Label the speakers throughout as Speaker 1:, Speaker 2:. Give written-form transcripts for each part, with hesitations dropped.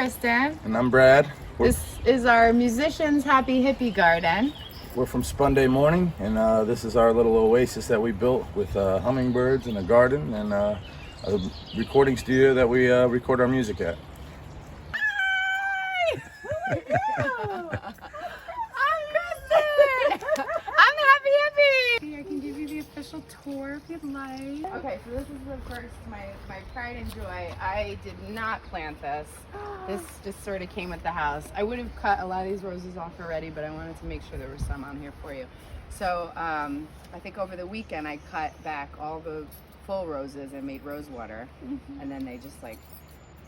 Speaker 1: Kristen.
Speaker 2: And I'm Brad.
Speaker 1: This is our musician's Happy Hippy garden.
Speaker 2: We're from Spunday Morning, and this is our little oasis that we built with hummingbirds and a garden and a recording studio that we record our music at.
Speaker 1: Hi! I'm Kristen! I'm the Happy Hippy! I can give you the official tour if you'd like. Okay, so this is the first, my pride and joy. I did not plant this. This just sort of came with the house. I would have cut a lot of these roses off already, but I wanted to make sure there was some on here for you. So I think over the weekend I cut back all the full roses and made rose water, and then they just like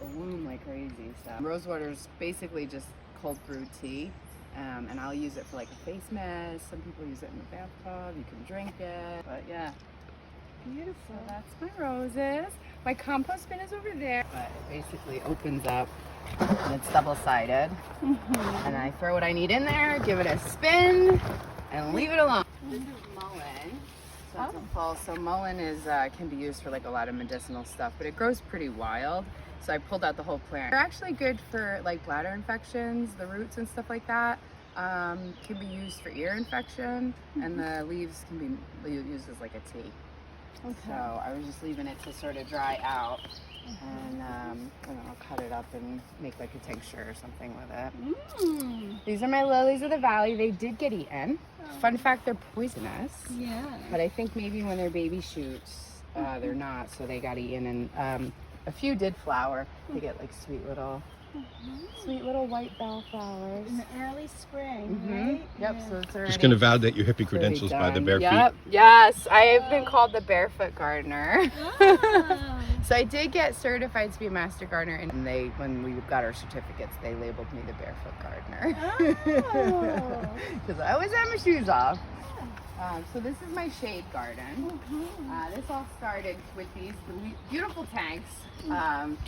Speaker 1: bloom like crazy. So rose water is basically just cold brewed tea, and I'll use it for like a face mask. Some people use it in the bathtub. You can drink it, but yeah. Beautiful. So that's my roses. My compost bin is over there, but it basically opens up and it's double-sided. And I throw what I need in there, give it a spin, and leave it alone. Mullein. So it's a fall. So mullein is can be used for like a lot of medicinal stuff, but it grows pretty wild. So I pulled out the whole plant. They're actually good for like bladder infections. The roots and stuff like that can be used for ear infection, and the leaves can be used as like a tea. Okay. So I was just leaving it to sort of dry out, and I'll cut it up and make like a tincture or something with it. These are my lilies of the valley. They did get eaten. Fun fact, they're poisonous. Yeah. But I think maybe when they're baby shoots, they're not, so they got eaten. And a few did flower. They get like sweet little white bellflowers.
Speaker 3: In the early spring, right?
Speaker 1: Yep, so it's already...
Speaker 4: Just going to validate your hippie credentials by the bare feet.
Speaker 1: Yes, I have been called the barefoot gardener. So I did get certified to be a master gardener, and when we got our certificates, they labeled me the barefoot gardener. Because I always have my shoes off. So this is my shade garden. This all started with these beautiful tanks.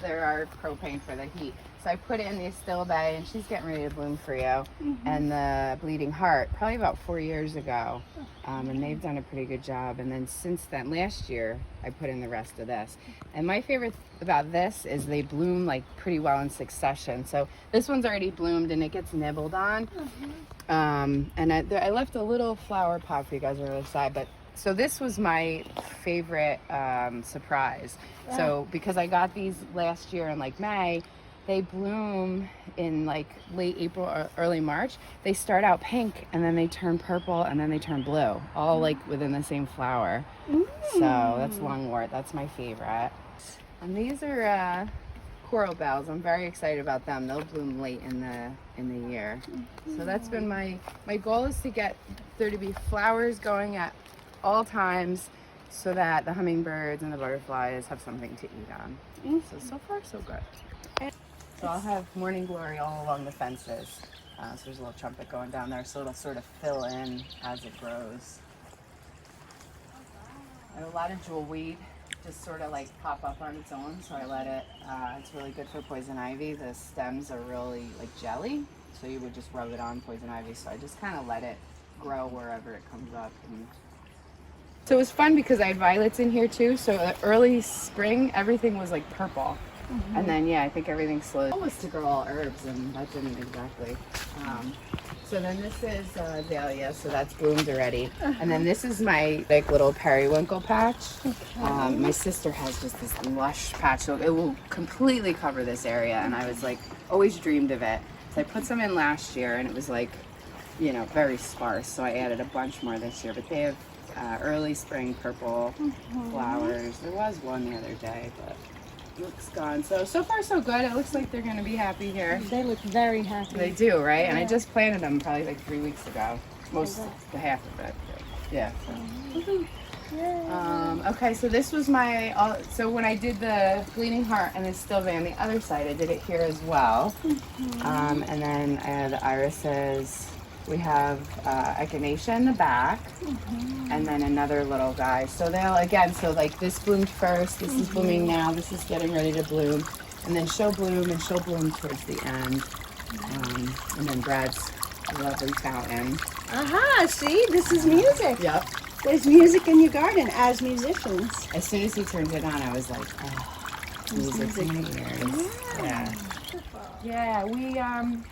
Speaker 1: There are propane for the heat. So I put in the Still Bay, and she's getting ready to bloom for you. And the Bleeding Heart, probably about 4 years ago. And they've done a pretty good job. And then since then, last year, I put in the rest of this. And my favorite about this is they bloom like pretty well in succession. So this one's already bloomed and it gets nibbled on. And I left a little flower pot for you guys on the other side, but so this was my favorite surprise. So because I got these last year in like May, they bloom in like late April or early March. They start out pink and then they turn purple and then they turn blue, all like within the same flower. So that's lungwort. That's my favorite. And these are coral bells. I'm very excited about them. They'll bloom late in the year. So that's been my goal, is to get there to be flowers going at all times, so that the hummingbirds and the butterflies have something to eat on. So far so good. So I'll have morning glory all along the fences. So there's a little trumpet going down there, so it'll sort of fill in as it grows. And a lot of jewelweed just sort of like pop up on its own, so I let it. It's really good for poison ivy. The stems are really like jelly, so you would just rub it on poison ivy. So I just kind of let it grow wherever it comes up. So it was fun because I had violets in here too. So early spring, everything was like purple. And then, I think everything slowed. It was to grow all herbs, and that didn't exactly. So then this is dahlia, so that's bloomed already. And then this is my like little periwinkle patch. My sister has just this lush patch, so it will completely cover this area, and I was like, always dreamed of it. So I put some in last year, and it was like, very sparse, so I added a bunch more this year. But they have early spring purple flowers. There was one the other day, but looks gone. So far so good. It looks like they're going to be happy here.
Speaker 3: They look very happy.
Speaker 1: They do, right? And I just planted them probably like 3 weeks ago. The half of it. Yeah. Okay, so this was so when I did the Bleeding Heart and the Still Bay on the other side, I did it here as well. And then I had the irises. We have echinacea in the back, and then another little guy. So they'll, again, so like this bloomed first, this is blooming now, this is getting ready to bloom, and then she'll bloom, and she'll bloom towards the end. And then Brad's lovely fountain.
Speaker 3: See, this is music.
Speaker 1: Yep.
Speaker 3: There's music in your garden as musicians.
Speaker 1: As soon as he turned it on, I was like, oh, music's in my ears. Yeah.
Speaker 3: Wonderful.
Speaker 1: Yeah,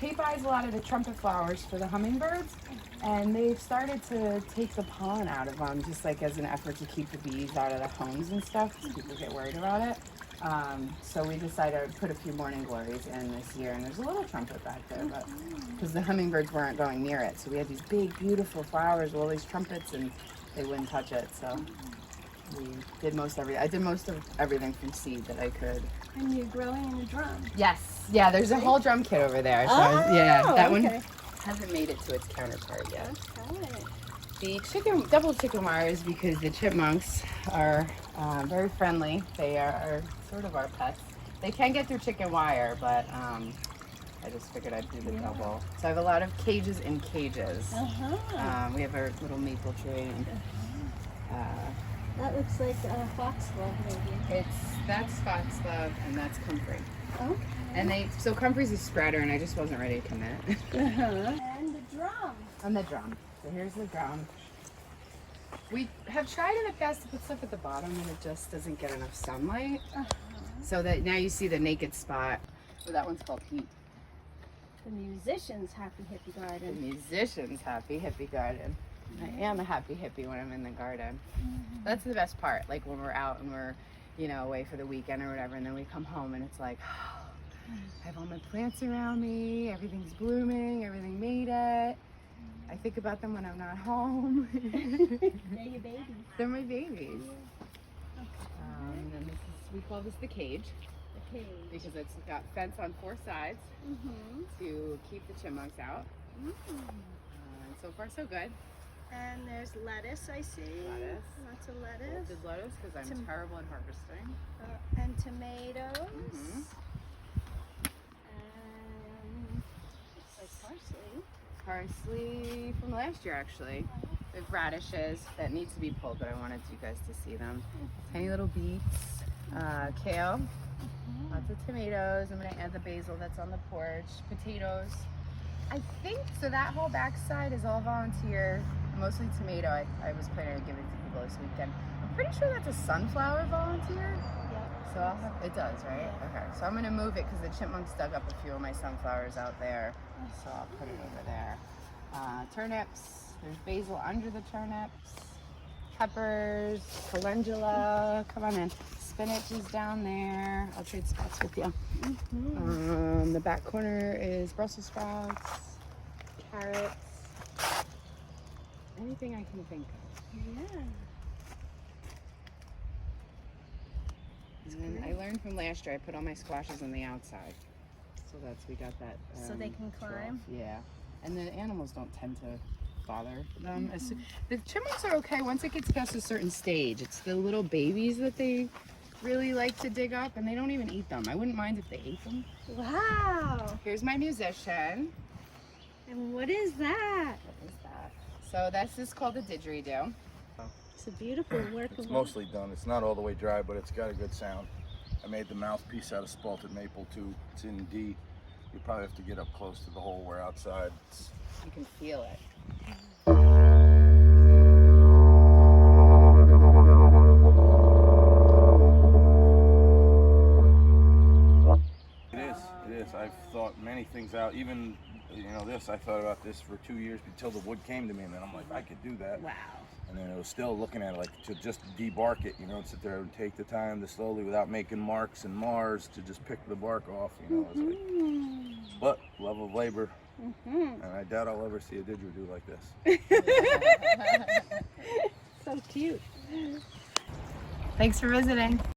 Speaker 1: he buys a lot of the trumpet flowers for the hummingbirds, and they've started to take the pollen out of them, just like as an effort to keep the bees out of the homes and stuff, because people get worried about it. So we decided to put a few morning glories in this year, and there's a little trumpet back there, but because the hummingbirds weren't going near it, so we had these big, beautiful flowers with all these trumpets, and they wouldn't touch it. So we did I did most of everything from seed that I could.
Speaker 3: And you're growing in a drum.
Speaker 1: Yes. Yeah, there's a whole drum kit over there. So that one hasn't made it to its counterpart yet.
Speaker 3: Okay.
Speaker 1: The double chicken wire is because the chipmunks are very friendly. They are sort of our pets. They can get through chicken wire, but I just figured I'd do the double. So I have a lot of cages in cages. We have our little maple tree. And,
Speaker 3: that looks like a foxglove, maybe.
Speaker 1: That's foxglove and that's comfrey.
Speaker 3: Okay.
Speaker 1: And so comfrey's a spreader, and I just wasn't ready to commit.
Speaker 3: And the drum.
Speaker 1: On the drum. So here's the drum. We have tried in the past to put stuff at the bottom, and it just doesn't get enough sunlight. So that now you see the naked spot. Oh, that one's called Heat.
Speaker 3: The musician's happy hippie
Speaker 1: The
Speaker 3: garden.
Speaker 1: musician's happy hippie garden. I am a happy hippie when I'm in the garden. That's the best part. Like when we're out and we're, away for the weekend or whatever, and then we come home and it's like, I have all my plants around me, everything's blooming, everything made it. I think about them when I'm not home.
Speaker 3: They're your babies.
Speaker 1: They're my babies. And we call this the cage.
Speaker 3: The cage.
Speaker 1: Because it's got fence on 4 sides to keep the chipmunks out. And so far so good.
Speaker 3: And there's lettuce, I see.
Speaker 1: Lettuce.
Speaker 3: Lots of lettuce.
Speaker 1: Wilted lettuce because I'm terrible at harvesting.
Speaker 3: And tomatoes. And looks like parsley.
Speaker 1: Parsley from last year, actually. We have radishes that needs to be pulled, but I wanted you guys to see them. Tiny little beets, kale, lots of tomatoes. I'm going to add the basil that's on the porch. Potatoes. I think so. That whole backside is all volunteer. Mostly tomato. I was planning on giving to people this weekend. I'm pretty sure that's a sunflower volunteer. So I'll have, it does, right? Okay. So I'm gonna move it because the chipmunks dug up a few of my sunflowers out there. So I'll put it over there. Turnips. There's basil under the turnips. Peppers. Calendula. Come on in. Spinach is down there. I'll trade spots with you. The back corner is Brussels sprouts, carrots. Anything I can think of.
Speaker 3: Yeah.
Speaker 1: And then I learned from last year, I put all my squashes on the outside. So we got that.
Speaker 3: So they can climb?
Speaker 1: Yeah. And the animals don't tend to bother them. The chipmunks are okay once it gets past a certain stage. It's the little babies that they really like to dig up, and they don't even eat them. I wouldn't mind if they ate them.
Speaker 3: Wow.
Speaker 1: Here's my musician.
Speaker 3: And what is that?
Speaker 1: What is that? So this is called a didgeridoo.
Speaker 3: It's a beautiful work
Speaker 2: It's
Speaker 3: of
Speaker 2: mostly done. It's not all the way dry, but it's got a good sound. I made the mouthpiece out of spalted maple too. It's in D. You probably have to get up close to the hole. We're outside.
Speaker 1: You can feel it.
Speaker 2: It is. I've thought many things out. Even, this, I thought about this for 2 years until the wood came to me, and then I'm like, I could do that.
Speaker 3: Wow.
Speaker 2: And then it was still looking at it like to just debark it, sit there and take the time to slowly, without making marks and mars, to just pick the bark off, It's like, but love of labor, and I doubt I'll ever see a didgeridoo like this.
Speaker 3: So cute.
Speaker 1: Thanks for visiting.